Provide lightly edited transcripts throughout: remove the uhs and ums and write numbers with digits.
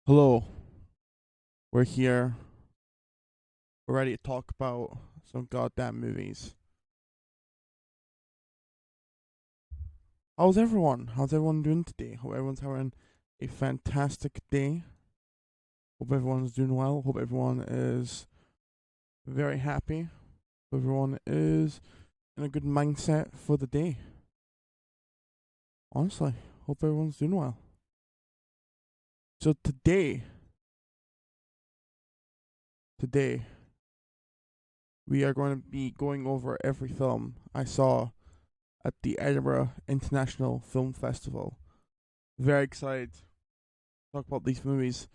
Hello, we're here. We're ready to talk about some goddamn movies. How's everyone? How's everyone doing today? Hope everyone's having a fantastic day. Hope everyone's doing well. Hope everyone is very happy. Hope everyone is in a good mindset for the day. Honestly, hope everyone's doing well. So today, we are going to be going over every film I saw at the Edinburgh International Film Festival. Very excited to talk about these movies.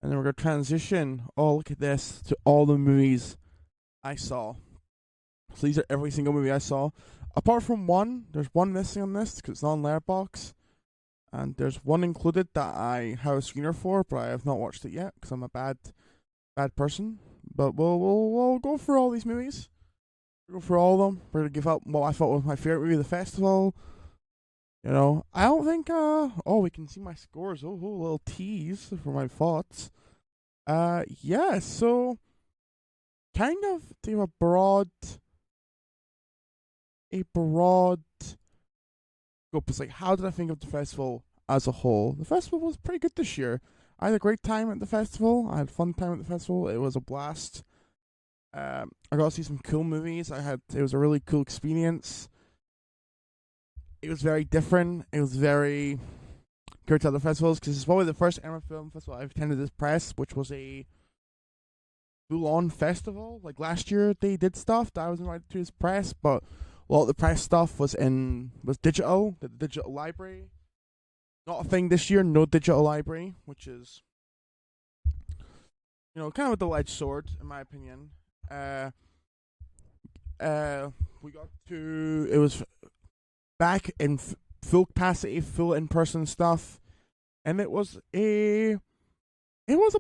And then we're going to transition, oh, look at this, to all the movies I saw. So these are every single movie I saw. Apart from one, there's one missing on this because it's not on Letterboxd. And there's one included that I have a screener for, but I have not watched it yet because I'm a bad person. But we'll go for all these movies. We'll go for all of them. We're going to give out what I thought was my favorite movie of the festival. You know, I don't think, we can see my scores. Oh, a little tease for my thoughts. Yeah, so kind of to give a broad scope. It's like, how did I think of the festival as a whole? The festival was pretty good this year. I had a great time at the festival. I had a fun time at the festival. It was a blast. I got to see some cool movies. It was a really cool experience. It was very different. It was very compared to other festivals because it's probably the first Edinburgh Film Festival I've attended this press, which was a full-on festival. Like last year, they did stuff that I was invited to as press, but a lot of the press stuff was digital, the digital library. Not a thing this year. No digital library, which is kind of a double-edged sword in my opinion. Uh, we got to it was back in full capacity, full in-person stuff, and it was a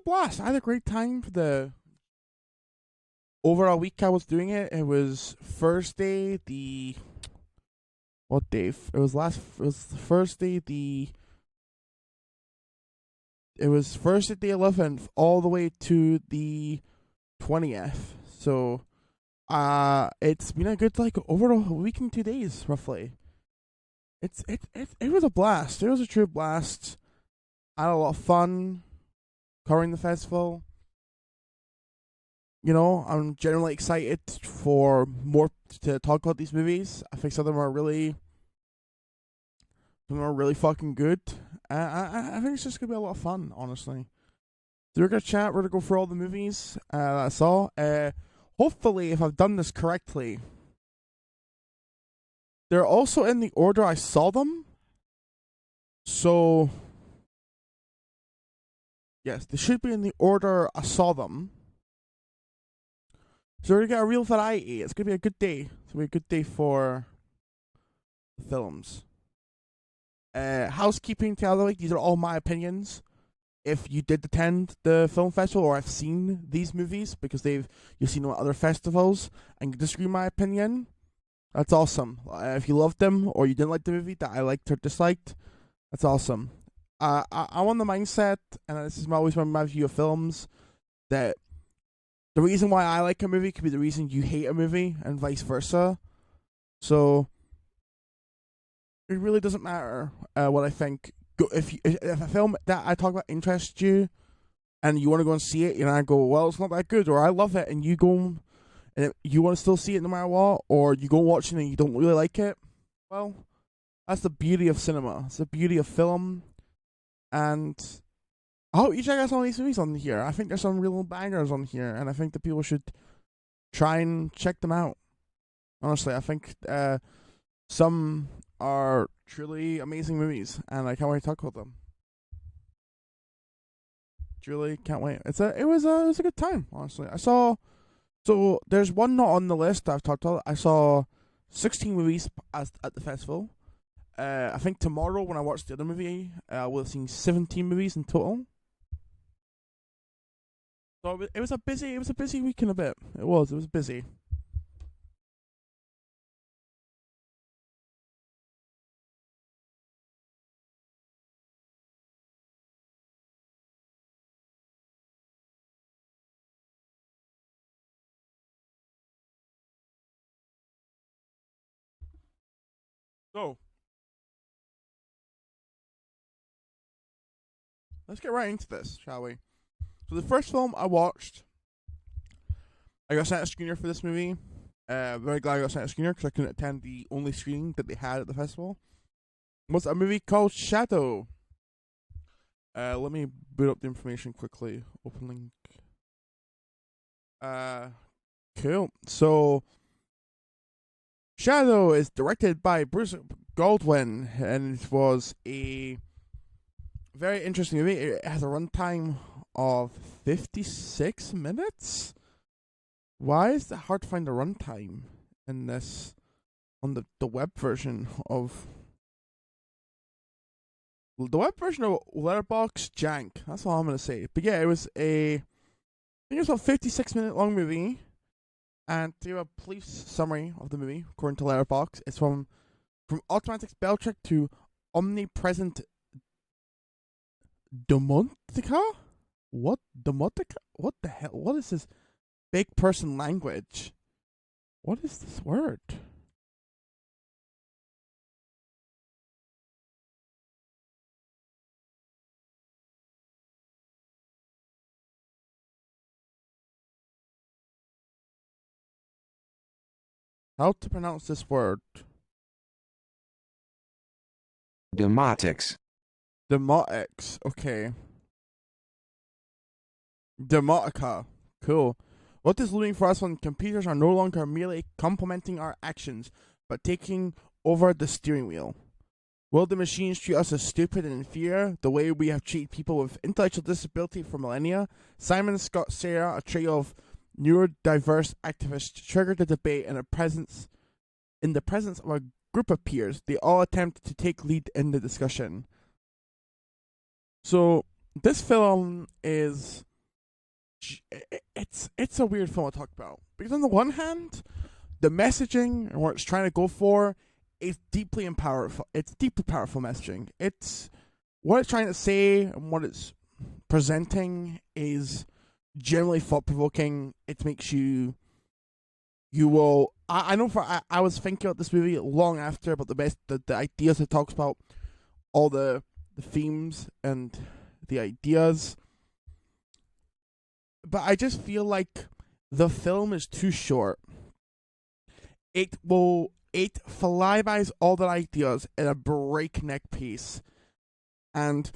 blast. I had a great time for the overall week I was doing it. It was Thursday the what day? It was Thursday the it was Thursday the 11th all the way to the 20th. So it's been a good like over a week and 2 days roughly. It was a blast. It was a true blast. I had a lot of fun covering the festival. I'm generally excited for more to talk about these movies. I think some of them are really fucking good. I think it's just gonna be a lot of fun, honestly. So we're gonna chat. We're gonna go through all the movies that I saw. Hopefully, if I've done this correctly, they're also in the order I saw them. So yes, they should be in the order I saw them. So we're gonna get a real variety. It's gonna be a good day. It's gonna be a good day for the films. Housekeeping to other these are all my opinions. If you did attend the film festival or have seen these movies because you've seen them at other festivals and you disagree with my opinion, that's awesome. If you loved them or you didn't like the movie that I liked or disliked, that's awesome. I'm on the mindset, and this is always my view of films, that the reason why I like a movie could be the reason you hate a movie, and vice versa. So it really doesn't matter what I think. If a film that I talk about interests you, and you want to go and see it, I go, well, it's not that good, or I love it, and you go and you want to still see it no matter what, or you go watch it and you don't really like it. Well, that's the beauty of cinema. It's the beauty of film, and I hope you check out some of these movies on here. I think there's some real bangers on here, and I think that people should try and check them out. Honestly, I think some are truly amazing movies, and I can't wait to talk about them. Truly can't wait. It was a good time. Honestly, I saw. So there's one not on the list I've talked about. I saw 16 movies at the festival. I think tomorrow when I watch the other movie, I will have seen 17 movies in total. So it was a busy week and a bit. It was busy. So let's get right into this, shall we? So the first film I watched, I got sent a screener for this movie. Very glad I got sent a screener because I couldn't attend the only screening that they had at the festival. Was a movie called Shadow. Let me boot up the information quickly. Open link. Cool. So, Shadow is directed by Bruce Goldwyn, and it was a very interesting movie. It has a runtime of 56 minutes. Why is it hard to find the runtime in this on the web version of Letterboxd jank? That's all I'm gonna say. But yeah, I think it was a 56-minute long movie, and to give a brief summary of the movie, according to Letterboxd, it's from automatic spell check to omnipresent demontica. What demontica? What the hell? What is this big person language? What is this word? How to pronounce this word? Demotics. Demotics. Okay. Demotica. Cool. What is looming for us when computers are no longer merely complementing our actions, but taking over the steering wheel? Will the machines treat us as stupid and inferior, the way we have treated people with intellectual disability for millennia? Simon Scott Sarah, a trio of neurodiverse activists, triggered the debate in the presence of a group of peers. They all attempt to take lead in the discussion. So this film is it's a weird film to talk about, because on the one hand, the messaging and what it's trying to go for is deeply powerful. It's deeply powerful messaging. It's what it's trying to say and what it's presenting is generally thought provoking. It makes you will. I know I was thinking about this movie long after about the ideas it talks about, all the themes and the ideas. But I just feel like the film is too short. It flybys all the ideas at a breakneck pace, and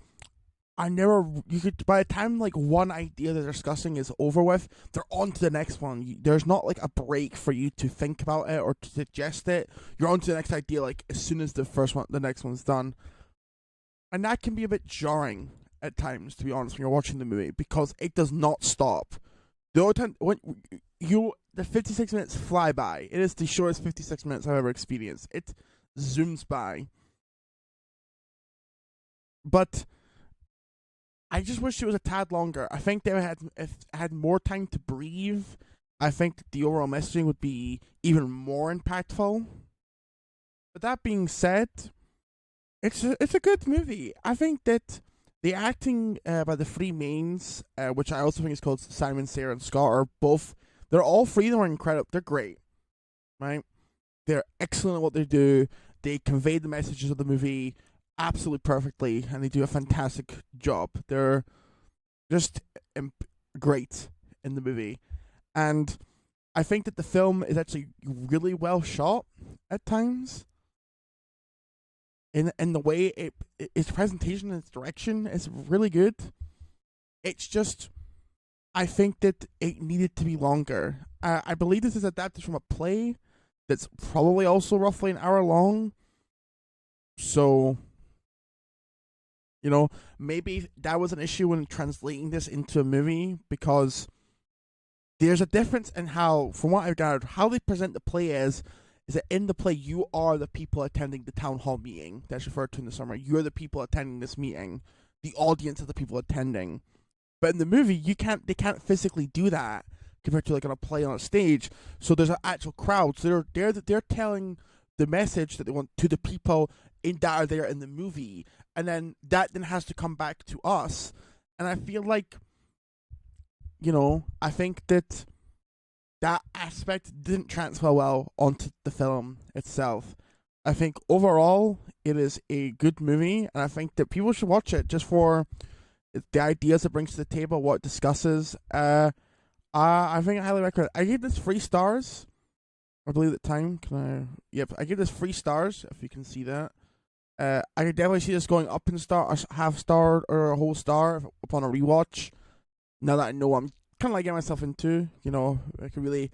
by the time like one idea they're discussing is over with, they're on to the next one. There's not like a break for you to think about it or to digest it. You're on to the next idea like as soon as the next one's done, and that can be a bit jarring at times, to be honest, when you're watching the movie, because it does not stop. The only time the 56 minutes fly by. It is the shortest 56 minutes I've ever experienced. It zooms by. But I just wish it was a tad longer. I think if it had more time to breathe, I think that the overall messaging would be even more impactful. But that being said, it's a good movie. I think that the acting by the three mains, which I also think is called Simon, Sarah, and Scott, they're all three of them are incredible. They're great, right? They're excellent at what they do. They convey the messages of the movie absolutely perfectly, and they do a fantastic job. They're just great in the movie. And I think that the film is actually really well shot at times. In the way its presentation and its direction is really good. It's just, I think that it needed to be longer. I believe this is adapted from a play that's probably also roughly an hour long. So, maybe that was an issue when translating this into a movie, because there's a difference in how, from what I've gathered, how they present the play is that in the play you are the people attending the town hall meeting that's referred to in the summary. You're the people attending this meeting, the audience of the people attending. But in the movie, they can't physically do that compared to like on a play on a stage. So there's an actual crowd. So they're telling the message that they want to the people that are there in the movie, and then that then has to come back to us. And I feel like, I think that aspect didn't transfer well onto the film itself. I think overall it is a good movie, and I think that people should watch it just for the ideas it brings to the table, what it discusses. I think I highly recommend it. I gave this 3 stars. I believe at the time. Can I? Yep, I gave this 3 stars. If you can see that, I could definitely see this going up in star, a half star, or a whole star upon a rewatch. Now that I know what I'm kind of like getting myself into, I can really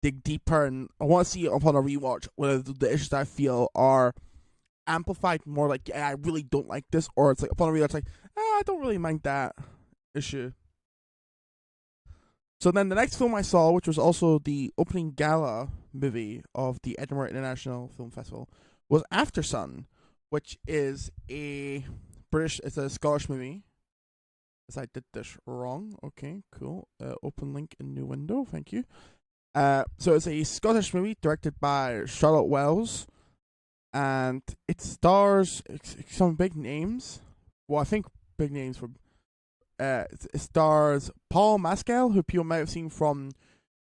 dig deeper, and I want to see it upon a rewatch whether the issues I feel are amplified more. Like, yeah, I really don't like this, or it's like upon a rewatch, like, I don't really mind that issue. So then the next film I saw, which was also the opening gala movie of the Edinburgh International Film Festival, was After Sun, which is it's a Scottish movie. As I did this wrong. Okay, cool. Open link in new window. Thank you. So it's a Scottish movie directed by Charlotte Wells, and it stars some big names. Well, I think big names for. It stars Paul Mescal, who people might have seen from,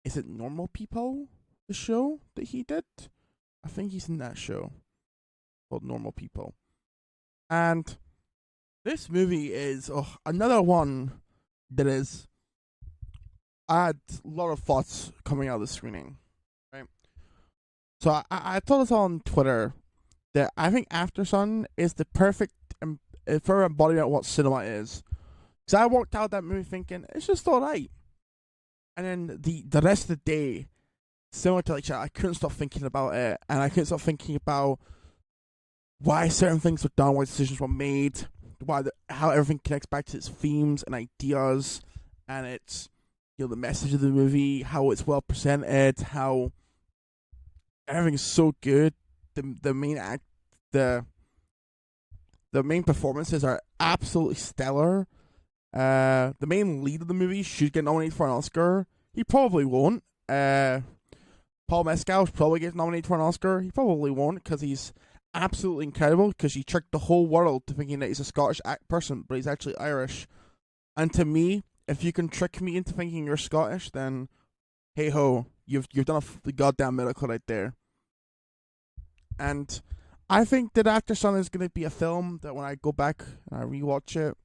is it Normal People, the show that he did? I think he's in that show called Normal People. And this movie is another one that is. I had a lot of thoughts coming out of the screening, right? So I told us on Twitter that I think After Sun is the perfect embodiment of what cinema is. Because I walked out that movie thinking, it's just alright. And then the rest of the day, similar to like I couldn't stop thinking about it, and I couldn't stop thinking about why certain things were done, why decisions were made, how everything connects back to its themes and ideas, and its the message of the movie, how it's well presented, how everything's so good. The main performances are absolutely stellar. The main lead of the movie should get nominated for an Oscar. He probably won't. Paul Mescal should probably get nominated for an Oscar. He probably won't because he's absolutely incredible, because he tricked the whole world to thinking that he's a Scottish person, but he's actually Irish. And to me, if you can trick me into thinking you're Scottish, then hey ho, you've done a goddamn miracle right there. And I think that After Sun is going to be a film that when I go back and I rewatch it,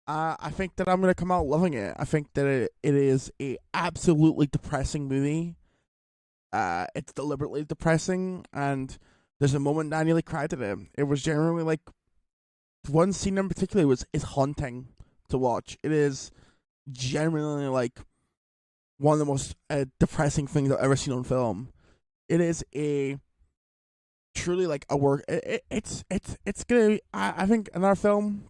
I think that I'm going to come out loving it. I think that it is a absolutely depressing movie. It's deliberately depressing, and there's a moment that I nearly cried at it. It was generally like one scene in particular is haunting to watch. It is genuinely like one of the most depressing things I've ever seen on film. It is a truly like a work. It's gonna be, I think another film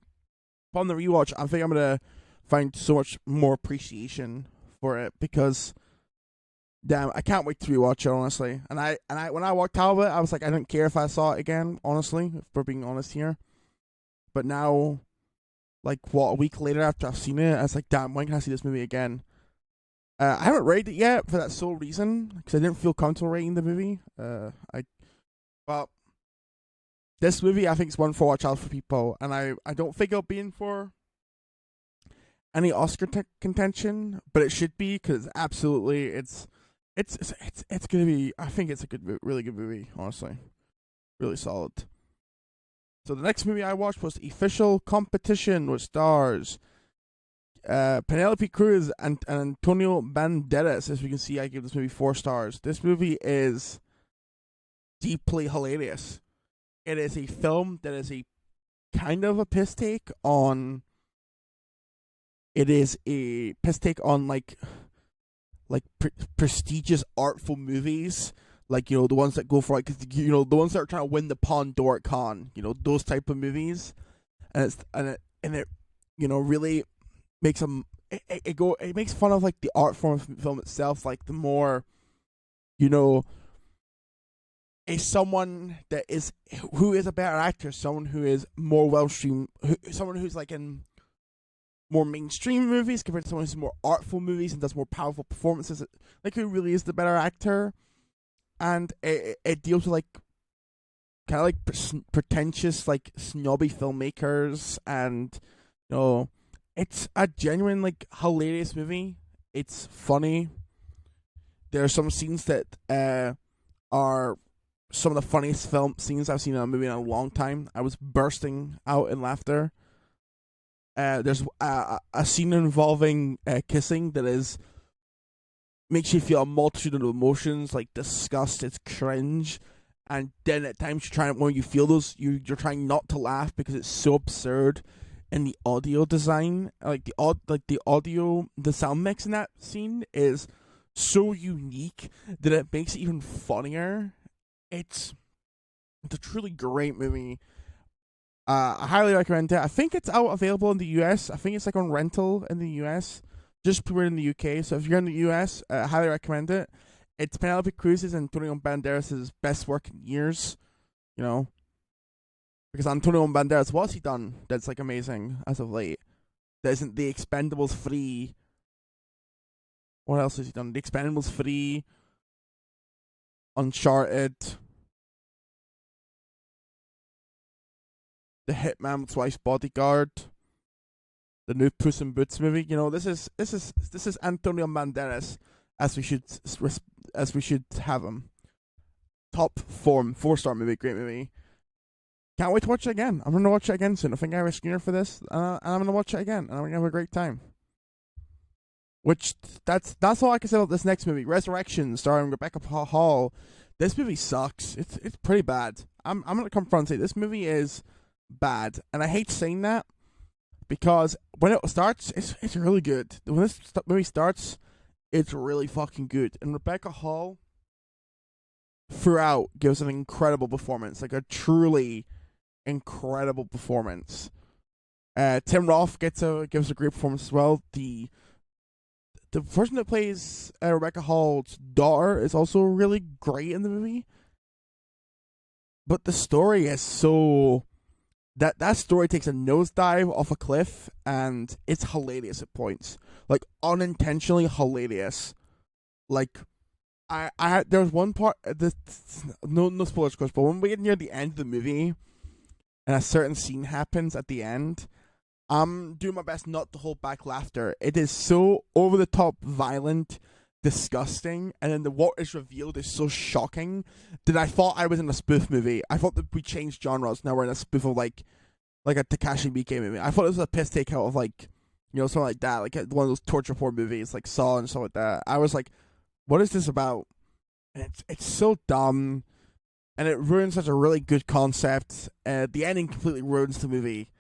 upon the rewatch. I think I'm gonna find so much more appreciation for it, because damn, I can't wait to rewatch it, honestly. And I when I walked out of it, I was like, I didn't care if I saw it again, honestly, if we're being honest here. But now, like, a week later after I've seen it, I was like, damn, when can I see this movie again? I haven't rated it yet for that sole reason, because I didn't feel comfortable rating the movie. But this movie, I think, is one for watch out for people, and I don't think it'll be in for any Oscar contention, but it should be, because absolutely, it's gonna be. I think it's a really good movie, honestly, really solid. So the next movie I watched was Official Competition, with stars Penelope Cruz and Antonio Banderas. As we can see, I gave this movie 4 stars. This movie is deeply hilarious. It is a film that is a kind of a piss take on. It is a piss take on like prestigious artful movies, like the ones that go for like the ones that are trying to win the Pandora Con, those type of movies, and it really makes them it makes fun of like the art form of film itself, like the more someone that is who is a better actor, someone who is more well streamed, someone who's like in more mainstream movies compared to someone who's more artful movies and does more powerful performances, like who really is the better actor. And it deals with like kind of like pretentious, like snobby filmmakers, and it's a genuine like hilarious movie. It's funny. There are some scenes that are some of the funniest film scenes I've seen in a movie in a long time. I was bursting out in laughter. There's a scene involving kissing that is makes you feel a multitude of emotions like disgust, it's cringe, and then at times when you feel those, you're trying not to laugh because it's so absurd. And the audio design, the sound mix in that scene is so unique that it makes it even funnier. It's a truly great movie. I highly recommend it. I think it's out available in the US. I think it's like on rental in the US. Just premiered in the UK. So if you're in the US, I highly recommend it. It's Penelope Cruz's and Antonio Banderas' best work in years. You know, because Antonio Banderas, what's he done that's like amazing as of late? That isn't The Expendables 3. What else has he done? The Expendables 3, Uncharted, The Hitman with Wife's Bodyguard, the new Puss in Boots movie. You know, this is Antonio Banderas as we should have him. Top form, 4-star movie, great movie. Can't wait to watch it again. I'm gonna watch it again soon. I think I have a screener for this, and I'm gonna watch it again, and I'm gonna have a great time. Which that's all I can say about this next movie, Resurrection, starring Rebecca Hall. This movie sucks. It's pretty bad. I'm gonna confront and say this movie is bad, and I hate saying that because when it starts, it's really good. When this movie starts, it's really fucking good, and Rebecca Hall throughout gives an incredible performance, like a truly incredible performance. Tim Roth gives a great performance as well. The person that plays Rebecca Hall's daughter is also really great in the movie. But the story is so that story takes a nosedive off a cliff, and it's hilarious at points, like unintentionally hilarious. Like there was one part. No spoilers, of course, but when we get near the end of the movie, and a certain scene happens at the end, I'm doing my best not to hold back laughter. It is so over the top, violent, disgusting, and then what is revealed is so shocking that I thought I was in a spoof movie. I thought that we changed genres. Now we're in a spoof of like a Takashi Miike movie. I thought it was a piss take out of like, you know, something like that, like one of those torture porn movies, like Saw and stuff like that. I was like, what is this about? And it's so dumb, and it ruins such a really good concept. The ending completely ruins the movie.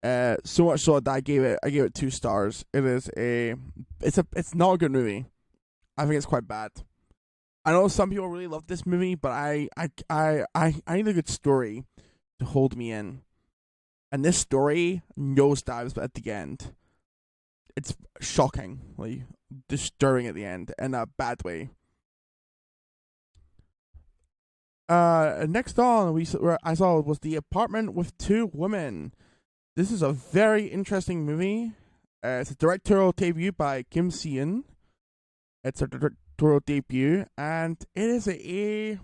So much so that I gave it 2 stars. It's not a good movie. I think it's quite bad. I know some people really love this movie, but I need a good story to hold me in. And this story nosedives at the end. It's shockingly disturbing at the end in a bad way. Next on I saw was The Apartment with Two Women. This is a very interesting movie. It's a directorial debut by Kim Si-in. It's a directorial debut, and it is a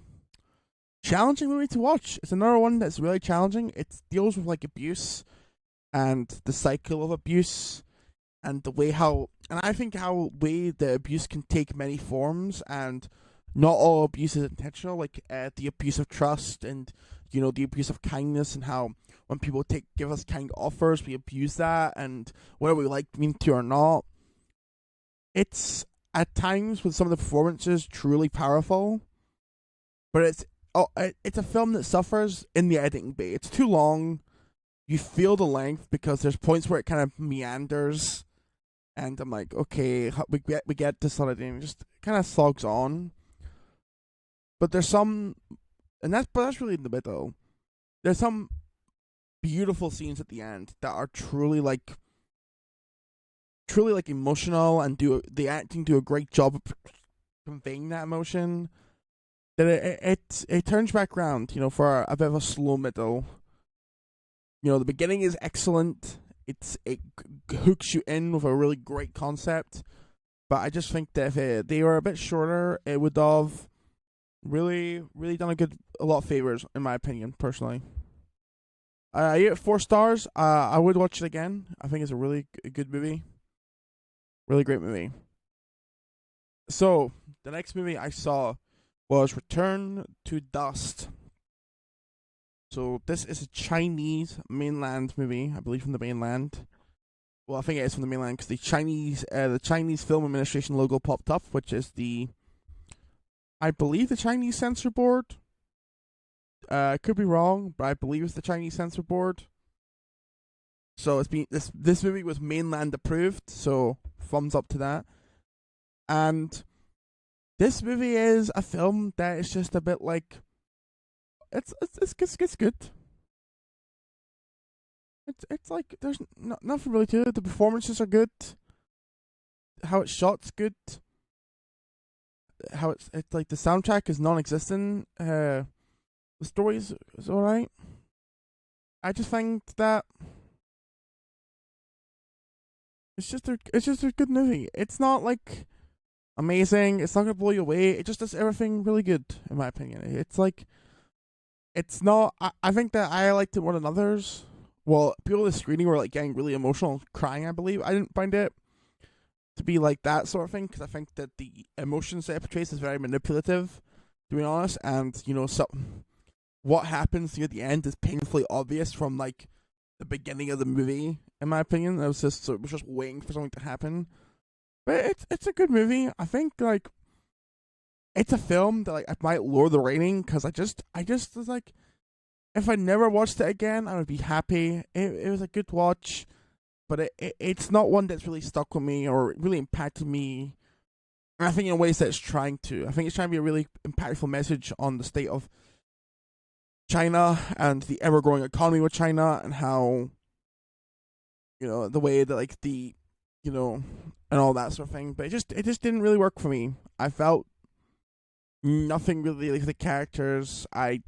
challenging movie to watch. It's another one that's really challenging. It deals with like abuse and the cycle of abuse, and the way the abuse can take many forms, and not all abuse is intentional. Like the abuse of trust, and you know, the abuse of kindness, and how when people give us kind offers, we abuse that, and whether we mean to or not. It's at times with some of the performances truly powerful, but it's a film that suffers in the editing bay. It's too long. You feel the length because there's points where it kind of meanders, and I'm like, okay, we get this sort of thing. It just kind of slogs on. But there's some, and that's really in the middle. There's some beautiful scenes at the end that are truly like emotional, and the acting do a great job of conveying that emotion. That it turns back around, you know, for a bit of a slow middle. You know, the beginning is excellent. It hooks you in with a really great concept, but I just think that if they were a bit shorter, it would have really done a lot of favors, in my opinion, personally. I gave it 4 stars. I would watch it again. I think it's a really good movie. Really great movie. So, the next movie I saw was Return to Dust. So this is a Chinese mainland movie, I believe from the mainland. Well, I think it is from the mainland because the Chinese Film Administration logo popped up, which is I believe the Chinese censor board. I could be wrong, but I believe it's the Chinese censor board. So this movie was mainland approved, so thumbs up to that. And this movie is a film that is just a bit like it's good. It's like there's nothing really to it. The performances are good. How it's shot's good. How it's like the soundtrack is non-existent. The story is alright. I just think that it's just a good movie. It's not like amazing. It's not gonna blow you away. It just does everything really good, in my opinion. It's like it's not. I think that I liked it more than others. Well, people at the screening were like getting really emotional, crying. I believe I didn't find it to be like that sort of thing because I think that the emotions that it portrays is very manipulative, to be honest. And so what happens near the end is painfully obvious from like the beginning of the movie. In my opinion, it was just waiting for something to happen. But it's a good movie. I think like it's a film that like I might lower the rating because I just was like, if I never watched it again, I would be happy. It was a good watch, but it's not one that's really stuck with me or really impacted me. And I think in ways that it's trying to. I think it's trying to be a really impactful message on the state of China and the ever-growing economy with China and how, the way that like and all that sort of thing. But it just didn't really work for me. I felt nothing really like the characters. I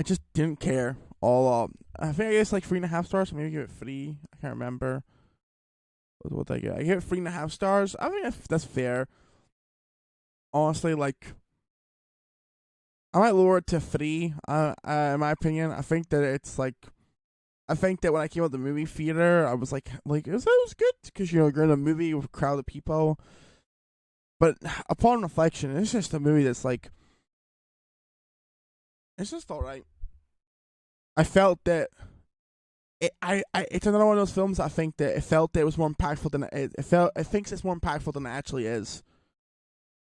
just didn't care all. I think I guess like 3.5 stars. Maybe give it 3. I can't remember. What did I get? I gave it 3.5 stars. I think that's fair. Honestly, like I might lower it to 3. In my opinion, I think that it's like. I think that when I came out the movie theater, I was like it was good because you're in a movie with a crowd of people. But upon reflection, it's just a movie that's like. It's just alright. I felt that it's another one of those films that I think that it felt that it was more impactful than it thinks it's more impactful than it actually is.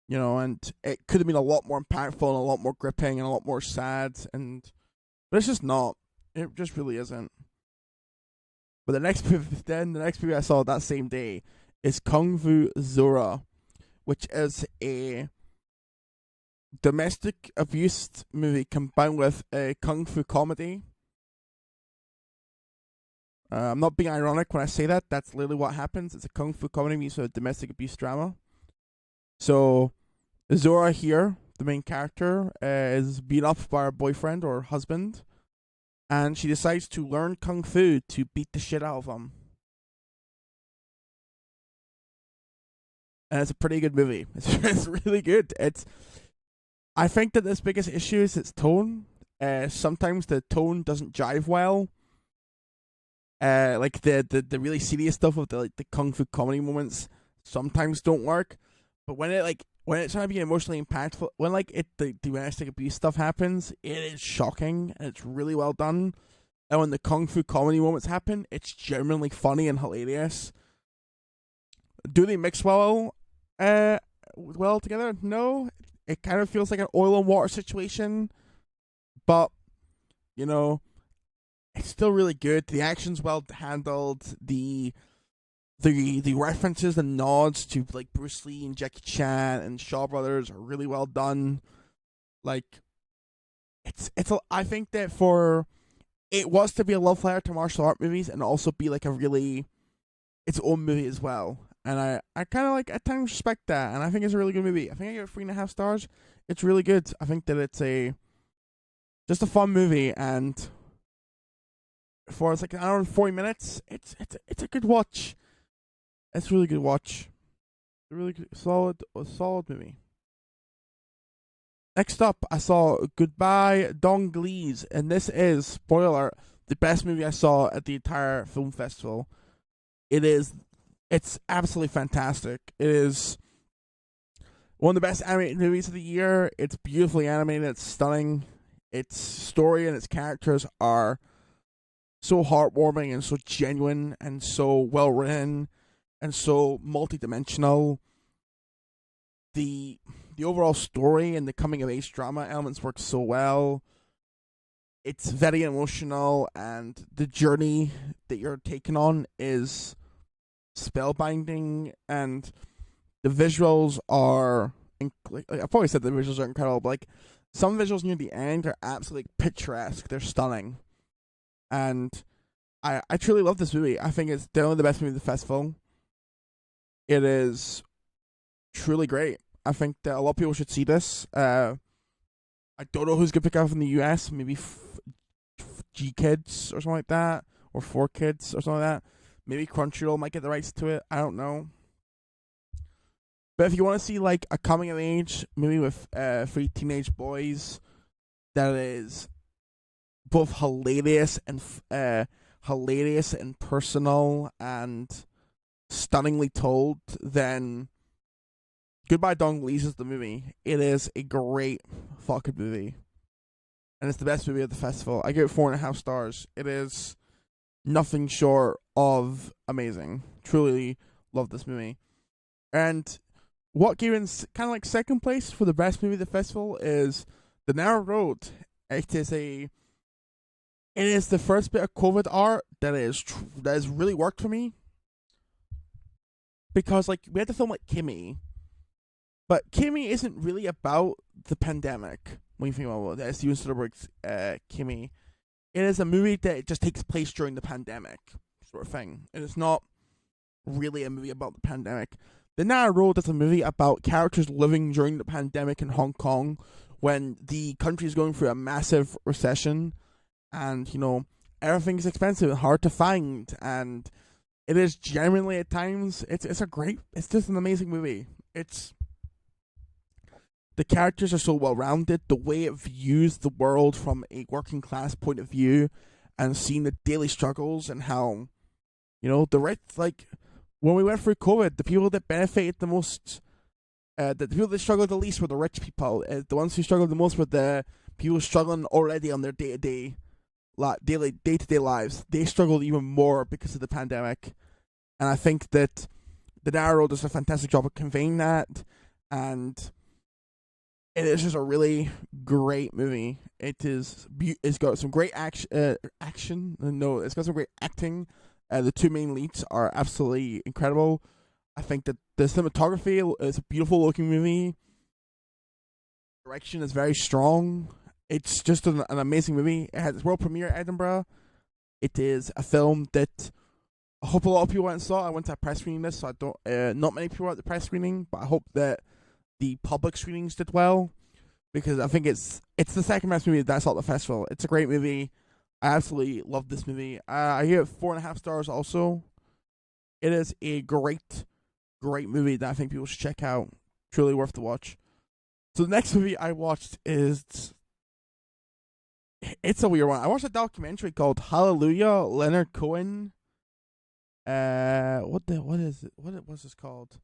And it could have been a lot more impactful and a lot more gripping and a lot more sad but it's just not. It just really isn't. But the next movie I saw that same day is Kung Fu Zora, which is a domestic abuse movie combined with a kung fu comedy. I'm not being ironic when I say that. That's literally what happens. It's a kung fu comedy mixed with a domestic abuse drama. So, Zora here, the main character, is beat up by her boyfriend or husband, and she decides to learn kung fu to beat the shit out of him. And it's a pretty good movie. It's really good. I think that this biggest issue is its tone. Sometimes the tone doesn't jive well. Like the really serious stuff of the kung fu comedy moments sometimes don't work. But when it's trying to be emotionally impactful, when the domestic abuse stuff happens, it is shocking and it's really well done. And when the kung fu comedy moments happen, it's genuinely funny and hilarious. Do they mix well together? No. It kind of feels like an oil and water situation, but it's still really good. The action's well handled. The references and nods to like Bruce Lee and Jackie Chan and Shaw Brothers are really well done. Like, I think that it was to be a love letter to martial art movies and also be like a really its own movie as well. And I kind of like at times respect that, and I think it's a really good movie. I think I give it 3.5 stars. It's really good. I think that it's just a fun movie, and for it's like an hour and 40 minutes, it's a good watch. It's a really good watch. A really good, solid movie. Next up, I saw Goodbye Donglese, and this is, spoiler alert, the best movie I saw at the entire film festival. It's absolutely fantastic. It is One of the best animated movies of the year. It's beautifully animated. It's stunning. Its story and its characters are so heartwarming and so genuine and so well written and so multidimensional. The overall story and the coming of age drama elements work so well. It's very emotional, and the journey that you're taking on is spellbinding, and the visuals are. I've probably said the visuals are incredible, but like some visuals near the end are absolutely picturesque. They're stunning, and I truly love this movie. I think it's definitely the best movie of the festival. It is truly great. I think that a lot of people should see this. I don't know who's gonna pick up in the US. Maybe G Kids or something like that, or 4Kids or something like that. Maybe Crunchyroll might get the rights to it. I don't know. But if you want to see like a coming of age movie with 3 teenage boys that is both hilarious and personal and stunningly told, then Goodbye Dong-Lee's is the movie. It is a great fucking movie. And it's the best movie of the festival. I give it 4.5 stars. It is nothing short of amazing. Truly love this movie. And what gave it kind of like second place for the best movie of the festival is The Narrow Road. It is the first bit of COVID art that has really worked for me. Because like we had to film like Kimmy, but Kimmy isn't really about the pandemic. When you think about it, Steven Soderbergh's Kimmy, it is a movie that just takes place during the pandemic, sort of thing. And it's not really a movie about the pandemic. The Narrow Road is a movie about characters living during the pandemic in Hong Kong when the country is going through a massive recession, and everything's expensive and hard to find, and it is genuinely at times it's just an amazing movie. The characters are so well rounded. The way it views the world from a working class point of view, and seeing the daily struggles and how, the rich, like when we went through COVID, the people that benefited the most, the people that struggled the least were the rich people. The ones who struggled the most were the people struggling already on their day-to-day lives. They struggled even more because of the pandemic. And I think that The Narrow Road does a fantastic job of conveying that, and it is just a really great movie. It's got some great action. No, it's got some great acting. The 2 main leads are absolutely incredible. I think that the cinematography is a beautiful looking movie. Direction is very strong. It's just an amazing movie. It had its world premiere at Edinburgh. It is a film that I hope a lot of people went and saw. I went to a press screening this, so I don't. Not many people were at the press screening, but I hope that the public screenings did well, because I think it's the second best movie that's at the festival. It's a great movie. I absolutely love this movie. I give it 4.5 stars. Also, it is a great movie that I think people should check out. Truly worth the watch. So the next movie I watched is. It's a weird one. I watched a documentary called Hallelujah, Leonard Cohen. What is it? What's this called?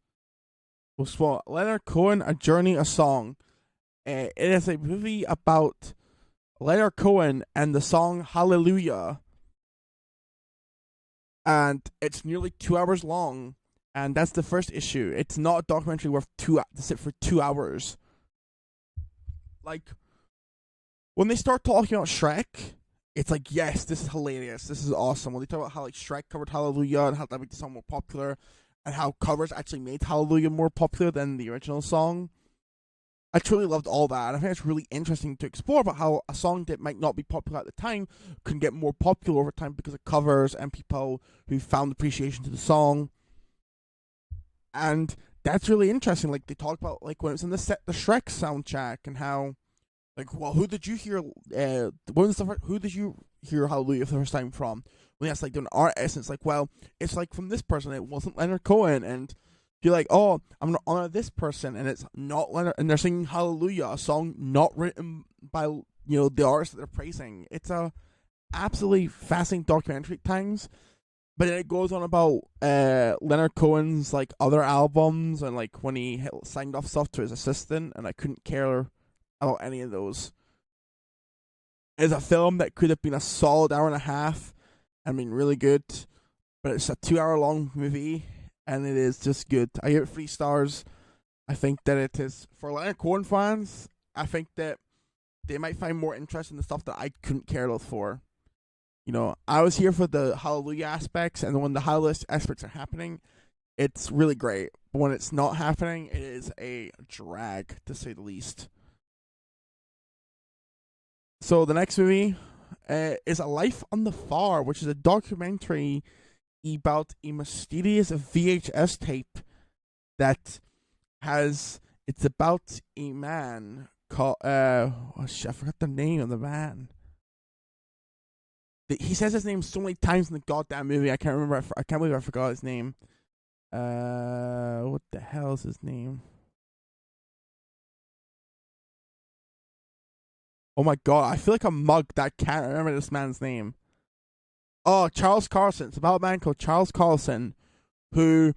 Well, Leonard Cohen, A Journey, a Song. It is a movie about Leonard Cohen and the song Hallelujah. And it's nearly 2 hours long. And that's the first issue. It's not a documentary worth to sit for 2 hours. Like, when they start talking about Shrek, it's like, yes, this is hilarious. This is awesome. When they talk about how like Shrek covered Hallelujah and how that made the song more popular, and how covers actually made Hallelujah more popular than the original song, I truly loved all that. I think it's really interesting to explore about how a song that might not be popular at the time can get more popular over time because of covers and people who found appreciation to the song. And that's really interesting. Like, they talk about like when it was in the Shrek soundtrack, and how, like, well, who did you hear? Who did you hear Hallelujah for the first time from? When that's like an artist, it's like, well, it's like from this person. It wasn't Leonard Cohen, and you're like, oh, I'm gonna honor this person, and it's not Leonard, and they're singing Hallelujah, a song not written by the artist that they're praising. It's a absolutely fascinating documentary at times, But it goes on about Leonard Cohen's like other albums and like when he signed off stuff to his assistant, and I couldn't care about any of those. It's a film that could have been a solid hour and a half. I mean, really good, but it's a 2 hour long movie, and it is just good. I give it 3 stars. I think that it is for Leonard Cohen fans. I think that they might find more interest in the stuff that I couldn't care less for. You know, I was here for the Hallelujah aspects, and when the Hallelujah aspects are happening, it's really great. But when it's not happening, it is a drag, to say the least. So the next movie is A Life on the Farm, which is a documentary about a mysterious VHS tape that has. It's about a man called. I forgot the name of the man. He says his name so many times in the goddamn movie. I can't remember. I can't believe I forgot his name. What the hell is his name? Oh my god, I feel like a mug that can't remember this man's name. Oh, Charles Carlson. It's about a man called Charles Carlson who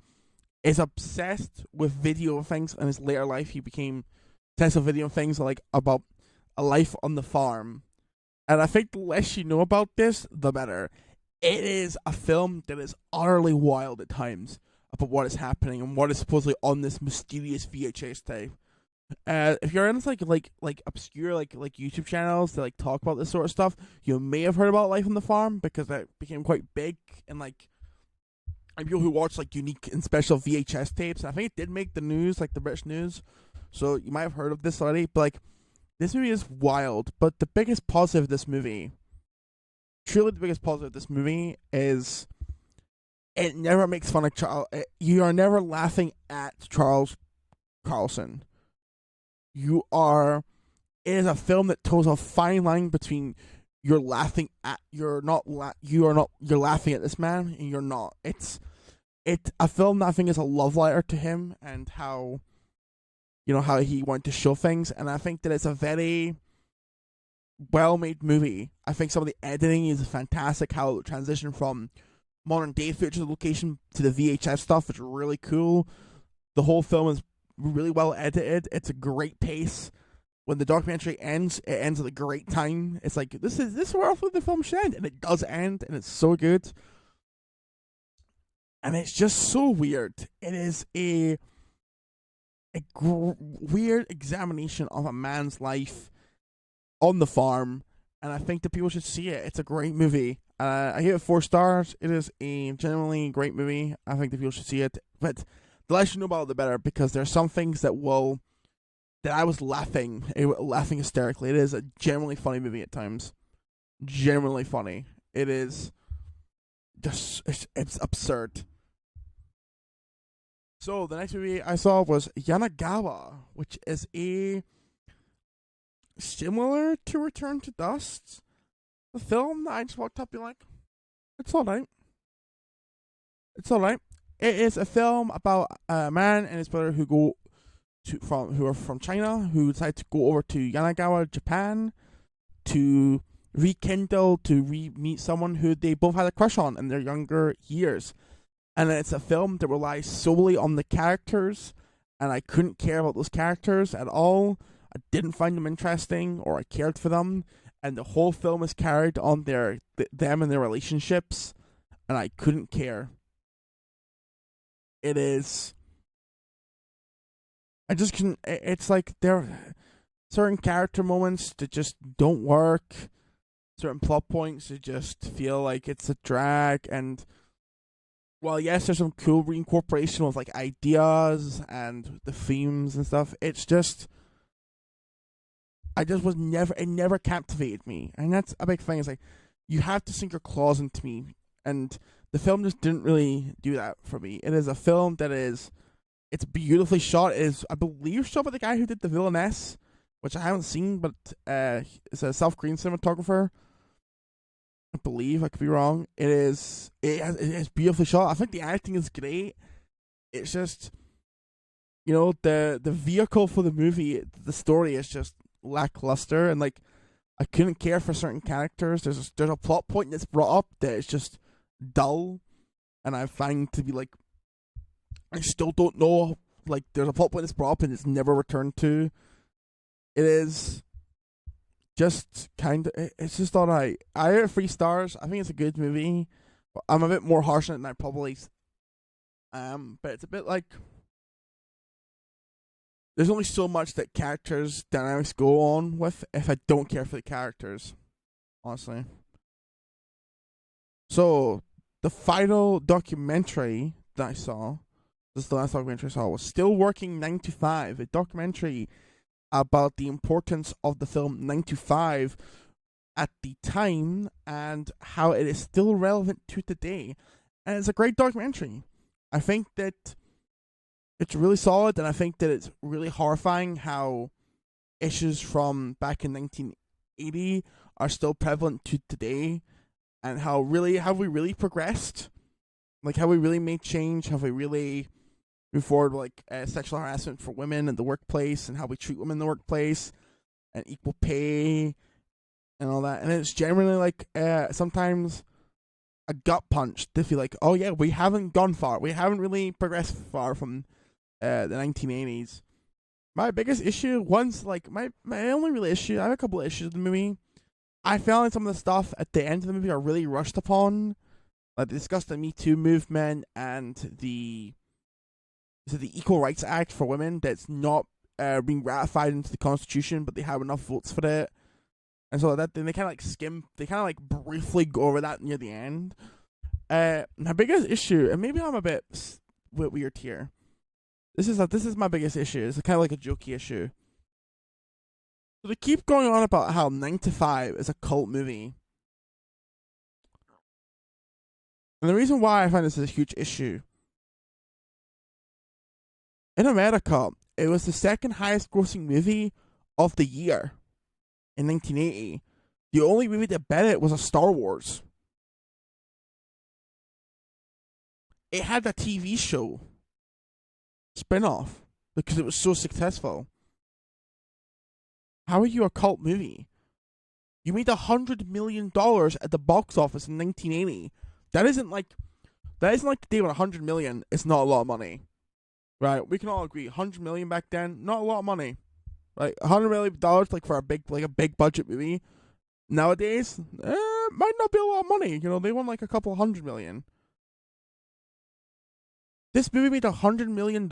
is obsessed with video things. In his later life, he became obsessed with video things like about a life on the farm. And I think the less you know about this, the better. It is a film that is utterly wild at times about what is happening and what is supposedly on this mysterious VHS tape. If you're into like obscure like YouTube channels that like talk about this sort of stuff, you may have heard about Life on the Farm because that became quite big and like people who watch like unique and special VHS tapes. And I think it did make the news, like the British news. So you might have heard of this already, but like. This movie is wild, but the biggest positive of this movie, truly the biggest positive of this movie is it never makes fun of Charles. You are never laughing at Charles Carlson. It is a film that toes a fine line between you're laughing at, you're laughing at this man, and you're not. It's a film that I think is a love letter to him and how. You know, how he wanted to show things, and I think that it's a very well-made movie. I think some of the editing is fantastic, how it transitioned from modern-day footage location to the VHS stuff is really cool. The whole film is really well edited. It's a great pace. When the documentary ends, it ends at a great time. It's like, this is where the film should end, and it does end, and it's so good. And it's just so weird. It is a weird examination of a man's life on the farm, and I think that people should see it. It's a great movie. I give it 4 stars. It is a genuinely great movie. I think that people should see it. But the less you know about it, the better, because there are some things that I was laughing hysterically. It is a genuinely funny movie at times. Genuinely funny. It is just it's absurd. So the next movie I saw was Yanagawa, which is a similar to Return to Dust, the film that I just walked up and like, it's alright. It's alright. It is a film about a man and his brother who are from China, who decide to go over to Yanagawa, Japan, to rekindle, to meet someone who they both had a crush on in their younger years. And it's a film that relies solely on the characters, and I couldn't care about those characters at all. I didn't find them interesting, or I cared for them, and the whole film is carried on them and their relationships, and I couldn't care. It is. I just couldn't. It's like there are certain character moments that just don't work, certain plot points that just feel like it's a drag, and. Well, yes, there's some cool reincorporation of like ideas and the themes and stuff. It's just, it never captivated me, and that's a big thing. It's like you have to sink your claws into me, and the film just didn't really do that for me. It is a film that it's beautifully shot. It is, I believe, shot by the guy who did The Villainess, which I haven't seen, but it's a South Korean cinematographer. I believe, I could be wrong. It is beautifully shot. I think the acting is great. It's just, you know, the vehicle for the movie, the story is just lackluster, and like I couldn't care for certain characters. There's a plot point that's brought up that is just dull. and I find to be like, I still don't know. Like, there's a plot point that's brought up and it's never returned to. It is just kind of. It's just alright. I rate it 3 stars. I think it's a good movie. I'm a bit more harsh on it than I probably am, but it's a bit like there's only so much that characters dynamics go on with if I don't care for the characters, honestly. So the final documentary that I saw, this is the last documentary I saw, was Still Working 9 to 5, a documentary about the importance of the film 9 to 5 at the time and how it is still relevant to today. And it's a great documentary. I think that it's really solid, and I think that it's really horrifying how issues from back in 1980 are still prevalent to today, and how really have we really progressed? Like, have we really made change? Have we really moved forward with, like, sexual harassment for women in the workplace, and how we treat women in the workplace, and equal pay, and all that? And it's generally like sometimes a gut punch to feel like, oh yeah, we haven't gone far. We haven't really progressed far from the 1980s. My biggest issue, my only real issue, I have a couple of issues with the movie. I found like some of the stuff at the end of the movie are really rushed upon. Like, they discussed the Me Too movement and the Equal Rights Act for women that's not being ratified into the Constitution, but they have enough votes for it. And so that then they kind of like briefly go over that near the end. My biggest issue, and maybe I'm a bit weird here. This is my biggest issue. It's kind of like a jokey issue. So they keep going on about how 9 to 5 is a cult movie. And the reason why I find this is a huge issue, in America, it was the second highest grossing movie of the year in 1980. The only movie that bet it was a Star Wars. It had a TV show spin-off because it was so successful. How are you a cult movie? You made $100 million at the box office in 1980. That isn't like the day when $100 million is not a lot of money, right? We can all agree, $100 million back then, not a lot of money, right? $100 million like for a big budget movie nowadays, might not be a lot of money. You know, they won like a couple $100 million. This movie made $100 million,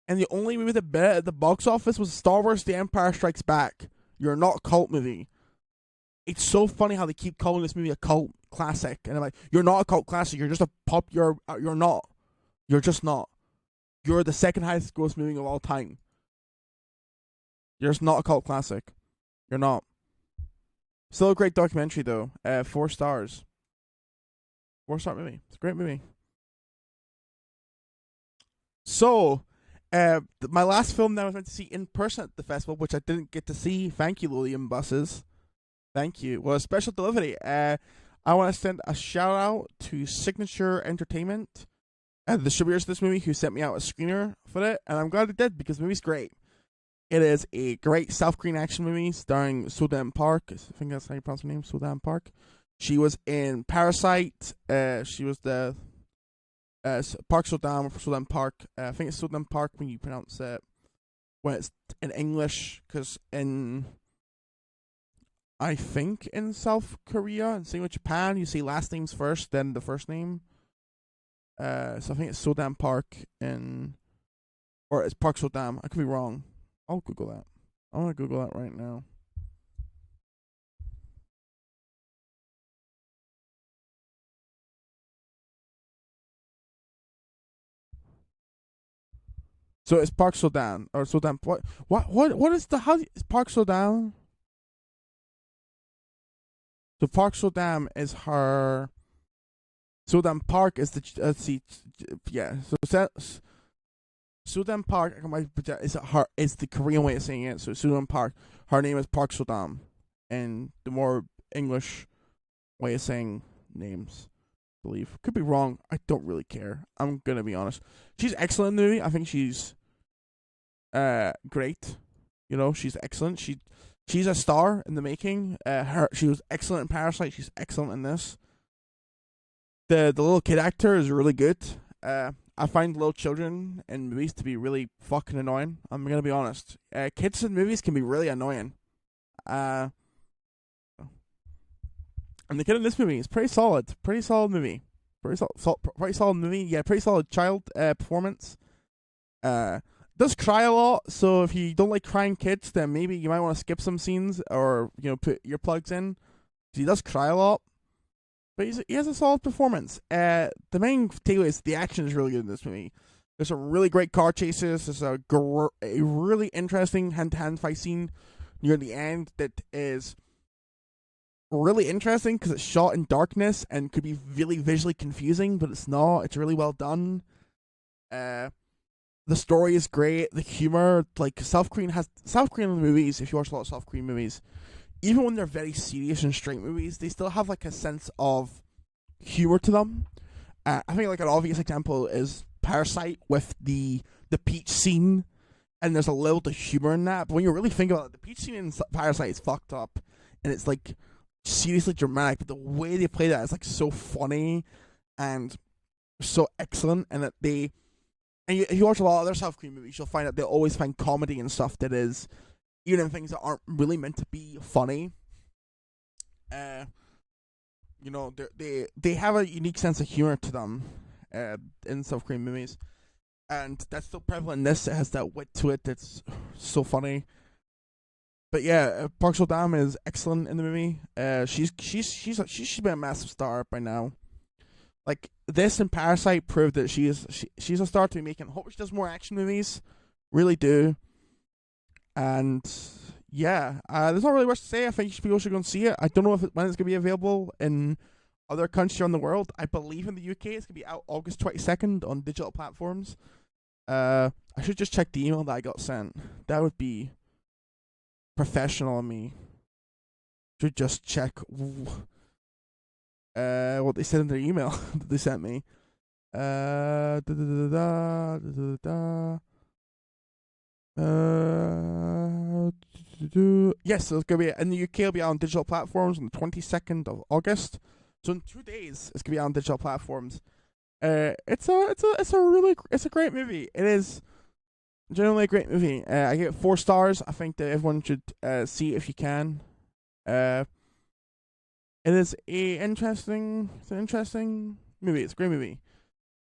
and the only movie that bet at the box office was Star Wars: The Empire Strikes Back. You're not a cult movie. It's so funny how they keep calling this movie a cult classic, and I'm like, you're not a cult classic. You're just a pop. You're not. You're just not. You're the second highest gross movie of all time. You're just not a cult classic. You're not. Still a great documentary though. 4 stars. 4-star movie. It's a great movie. So, my last film that I was meant to see in person at the festival, which I didn't get to see, thank you, Lillian Buses, thank you, was Special Delivery. I want to send a shout out to Signature Entertainment, the distributors of this movie, who sent me out a screener for it, and I'm glad it did because the movie's great. It is a great South Korean action movie starring So-Dam Park. I think that's how you pronounce her name, So-Dam Park. She was in Parasite. She was the Park So-Dam, or So-Dam Park. I think it's So-Dam Park when you pronounce it, when it's in English, because I think in South Korea, and same with Japan, you say last names first, then the first name. So I think it's So-Dam Park or it's Park So-Dam. I could be wrong. I'll Google that. I want to Google that right now. So it's Park So-Dam or So-Dam. What is the how is Park So-Dam? So Park So-Dam is her. So-Dam Park is the yeah. So So-Dam Park is the Korean way of saying it. So So-Dam Park, her name is Park So-Dam, and the more English way of saying names, I believe. Could be wrong. I don't really care. I'm gonna be honest. She's excellent in the movie. I think she's great. You know, she's excellent. She's a star in the making. She was excellent in Parasite. She's excellent in this. the little kid actor is really good. I find little children in movies to be really fucking annoying. I'm gonna be honest. Kids in movies can be really annoying. And the kid in this movie is pretty solid. Pretty solid movie. Pretty solid movie. Yeah, pretty solid child performance. Does cry a lot, so if you don't like crying kids, then maybe you might want to skip some scenes or put earplugs in. Because he does cry a lot, but he has a solid performance. The main takeaway is the action is really good in this movie. There's some really great car chases. There's a really interesting hand-to-hand fight scene near the end that is really interesting because it's shot in darkness and could be really visually confusing, but it's not. It's really well done. The story is great. The humor, like South Korean movies, if you watch a lot of South Korean movies, even when they're very serious and straight movies, they still have like a sense of humor to them. I think like an obvious example is Parasite with the peach scene, and there's a little bit of humor in that. But when you really think about it, the peach scene in Parasite is fucked up, and it's like seriously dramatic. But the way they play that is like so funny and so excellent, and that they. And if you watch a lot of other South Korean movies, you'll find that they always find comedy and stuff that is, even in things that aren't really meant to be funny. They have a unique sense of humor to them, in South Korean movies, and that's still prevalent in this. It has that wit to it that's so funny. But yeah, Park Seo-dam is excellent in the movie. She's been a massive star by now. Like, this and Parasite proved that she's a star to be making. Hope she does more action movies. Really do. And yeah, there's not really much to say. I think people should go and see it. I don't know when it's going to be available in other countries around the world. I believe in the UK it's going to be out August 22nd on digital platforms. I should just check the email that I got sent. That would be professional of me. Should just check what they said in their email that they sent me. Yes, so it's gonna be in the UK. It'll be out on digital platforms on the 22nd of August. So in 2 days, it's gonna be out on digital platforms. It's a great movie. It is generally a great movie. I give it 4 stars. I think that everyone should see it if you can. It is an interesting movie. It's a great movie.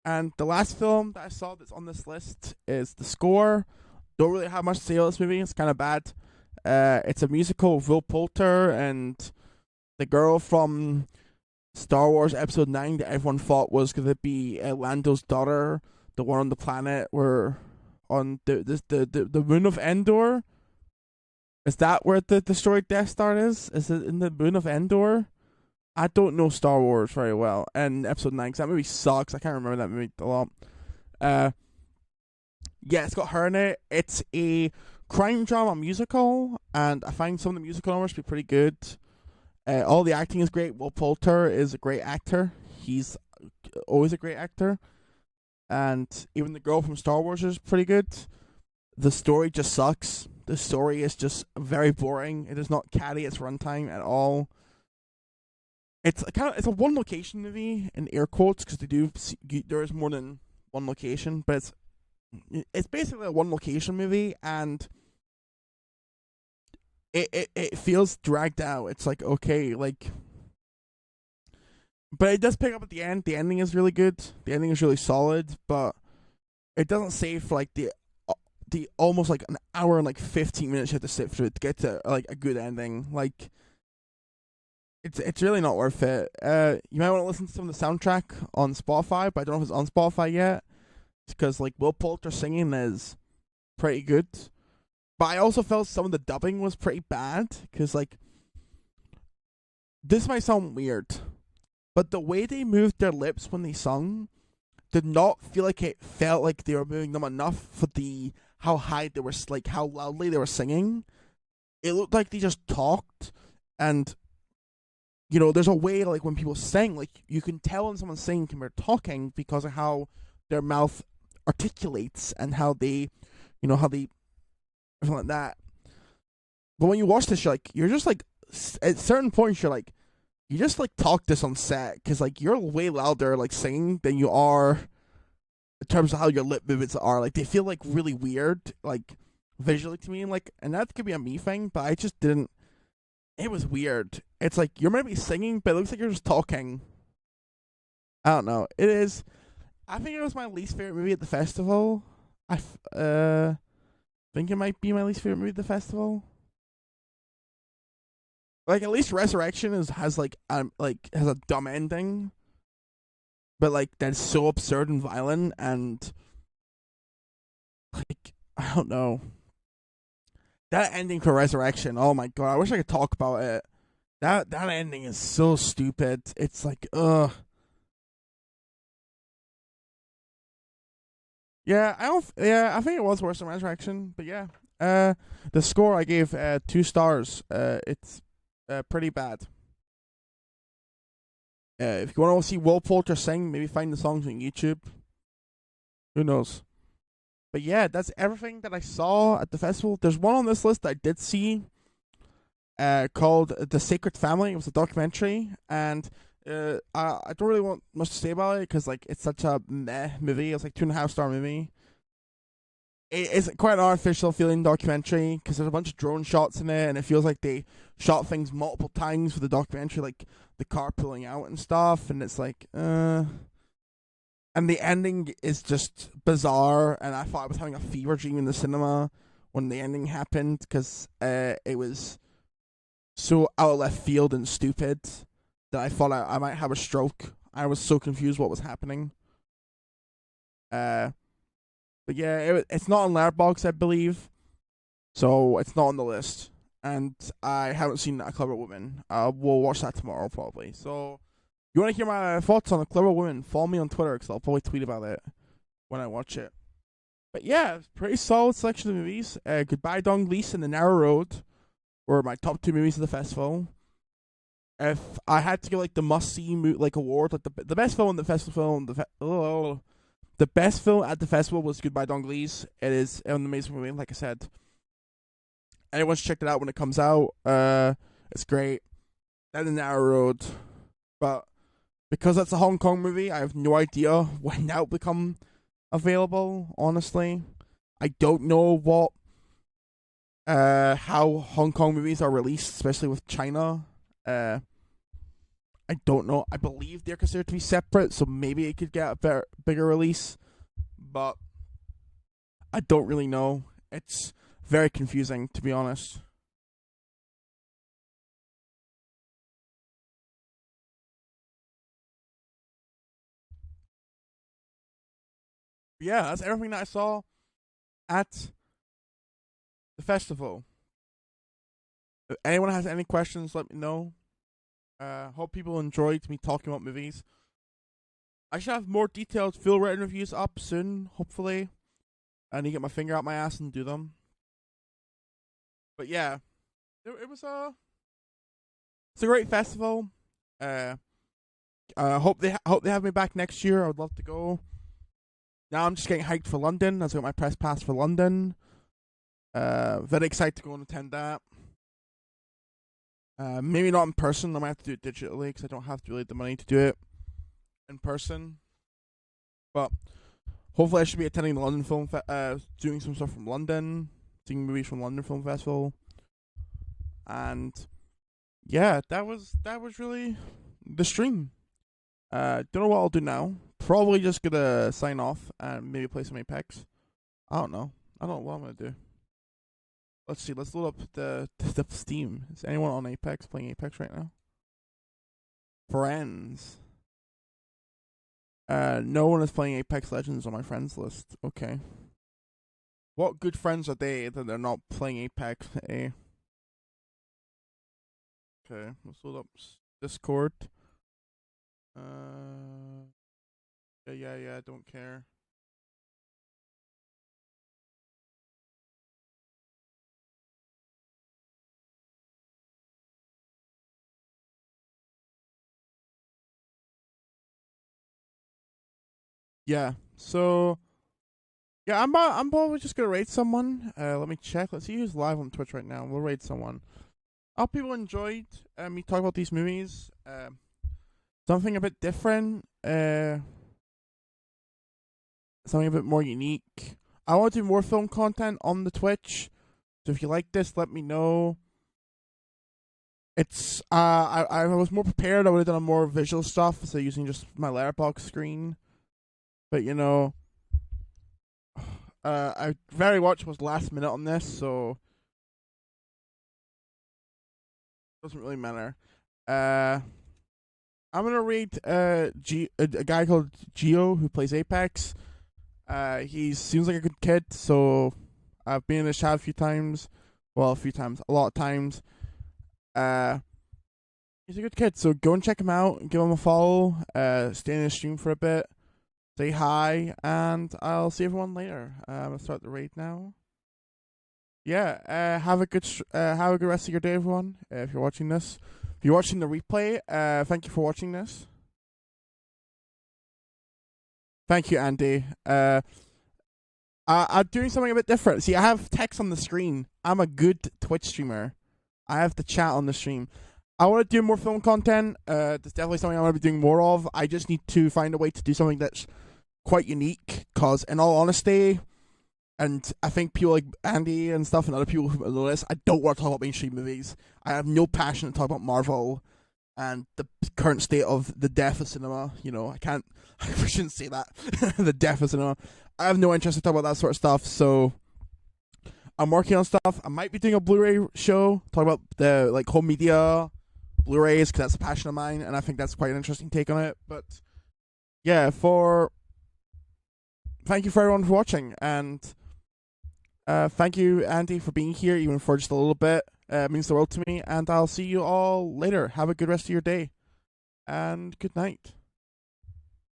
And the last film that I saw that's on this list is The Score. Don't really have much to say about this movie. It's kind of bad. It's a musical of Will Poulter and the girl from Star Wars Episode 9 that everyone thought was going to be Lando's daughter, the one on the planet where on the moon of Endor. Is that where the destroyed Death Star is? Is it in the moon of Endor? I don't know Star Wars very well, and Episode 9, because that movie sucks. I can't remember that movie a lot. Yeah, it's got her in it. It's a crime drama musical, and I find some of the musical numbers to be pretty good. All the acting is great. Will Poulter is a great actor. He's always a great actor. And even the girl from Star Wars is pretty good. The story just sucks. The story is just very boring. It is not catty its runtime at all. It's a one location movie in air quotes because there is more than one location, but it's basically a one location movie, and it feels dragged out. It's like, okay, like, but it does pick up at the end. The ending is really good. The ending is really solid, but it doesn't save for like the almost like an hour and like 15 minutes you have to sit through to get to like a good ending. Like, it's really not worth it. You might want to listen to some of the soundtrack on Spotify, but I don't know if it's on Spotify yet. It's because like Will Poulter singing is pretty good, but I also felt some of the dubbing was pretty bad because like this might sound weird, but the way they moved their lips when they sung did not feel like it felt like they were moving them enough for how high they were, like how loudly they were singing. It looked like they just talked, and there's a way like when people sing, like you can tell when someone's singing when they're talking because of how their mouth articulates and how they, everything like that. But when you watch this, you're just like, at certain points, you're you just like talk this on set because like you're way louder like singing than you are in terms of how your lip movements are. Like they feel like really weird, like visually to me. Like, and that could be a me thing, but I just didn't. It was weird. It's like you're meant to be singing, but it looks like you're just talking. I don't know. It is. I think it was my least favorite movie at the festival. Think it might be my least favorite movie at the festival. Like at least Resurrection has has a dumb ending, but like that's so absurd and violent and like I don't know. That ending for Resurrection, oh my god, I wish I could talk about it. That ending is so stupid. It's like ugh. Yeah, I don't. Yeah, I think it was worse than Resurrection, but yeah. The score I gave 2 stars. It's pretty bad. If you want to see Will Poulter sing, maybe find the songs on YouTube. Who knows? But yeah, that's everything that I saw at the festival. There's one on this list I did see called The Sacred Family. It was a documentary, and I don't really want much to say about it because like it's such a meh movie. It's like 2.5 star movie. It's quite an artificial feeling documentary because there's a bunch of drone shots in it, and it feels like they shot things multiple times for the documentary, like the car pulling out and stuff. And it's like, and the ending is just bizarre. And I thought I was having a fever dream in the cinema when the ending happened because it was so out of left field and stupid that I thought I might have a stroke. I was so confused what was happening. But yeah, it's not on Letterboxd, I believe, so it's not on the list. And I haven't seen A Clever Woman. We'll watch that tomorrow probably. So, you want to hear my thoughts on A Clever Woman? Follow me on Twitter because I'll probably tweet about it when I watch it. But yeah, pretty solid selection of movies. Goodbye Dong-Lees and The Narrow Road were my top 2 movies of the festival. If I had to give like the must-see like award, like the best film in the festival, the best film at the festival was Goodbye Dong-Lees. It is an amazing movie, like I said. Anyone's checked it out when it comes out. It's great. Then The Narrow Road. But because that's a Hong Kong movie, I have no idea when that will become available, honestly. I don't know what how Hong Kong movies are released, especially with China. I don't know. I believe they're considered to be separate, so maybe it could get a bigger release. But I don't really know. It's very confusing, to be honest. Yeah, that's everything that I saw at the festival. If anyone has any questions, let me know. Hope people enjoyed me talking about movies. I should have more detailed field written reviews up soon, hopefully. I need to get my finger out my ass and do them. But yeah, it was it's a great festival. Hope they have me back next year. I would love to go. Now I'm just getting hyped for London. I got my press pass for London. Very excited to go and attend that. Maybe not in person. I might have to do it digitally because I don't have really the money to do it in person. But hopefully, I should be attending the London Film doing some stuff from London, seeing movies from London Film Festival, and yeah, that was really the stream. Don't know what I'll do now. Probably just gonna sign off and maybe play some Apex. I don't know. I don't know what I'm gonna do. Let's see. Let's load up the Steam. Is anyone on Apex playing Apex right now? Friends. No one is playing Apex Legends on my friends list. Okay. What good friends are they that they're not playing Apex? Eh? Okay. Let's load up Discord. Yeah. I don't care. Yeah. So yeah, I'm probably just gonna raid someone. Let me check. Let's see who's live on Twitch right now. We'll raid someone. I hope people enjoyed me talk about these movies. Something a bit different. Something a bit more unique. I want to do more film content on the Twitch. So if you like this, let me know. It's I was more prepared. I would have done more visual stuff, so using just my letterbox screen. But I very much was last minute on this, so it doesn't really matter. I'm gonna read a guy called Geo who plays Apex. He seems like a good kid, so I've been in his chat a few times. Well, a lot of times. He's a good kid, so go and check him out, give him a follow, stay in his stream for a bit, say hi, and I'll see everyone later. I'm gonna start the raid now. Yeah, have a good rest of your day, everyone. If you're watching this, if you're watching the replay, thank you for watching this. Thank you, Andy. I'm doing something a bit different. See, I have text on the screen. I'm a good Twitch streamer. I have the chat on the stream. I want to do more film content. That's definitely something I want to be doing more of. I just need to find a way to do something that's quite unique. Because, in all honesty, and I think people like Andy and stuff and other people who know this, I don't want to talk about mainstream movies. I have no passion to talk about Marvel and the current state of the death of cinema. I shouldn't say that. The death of cinema. I have no interest in talking about that sort of stuff, so I'm working on stuff. I might be doing a Blu-ray show, talking about the home media, Blu-rays, because that's a passion of mine, and I think that's quite an interesting take on it. But yeah, thank you for everyone for watching, and thank you, Andy, for being here, even for just a little bit. It means the world to me, and I'll see you all later. Have a good rest of your day, and good night.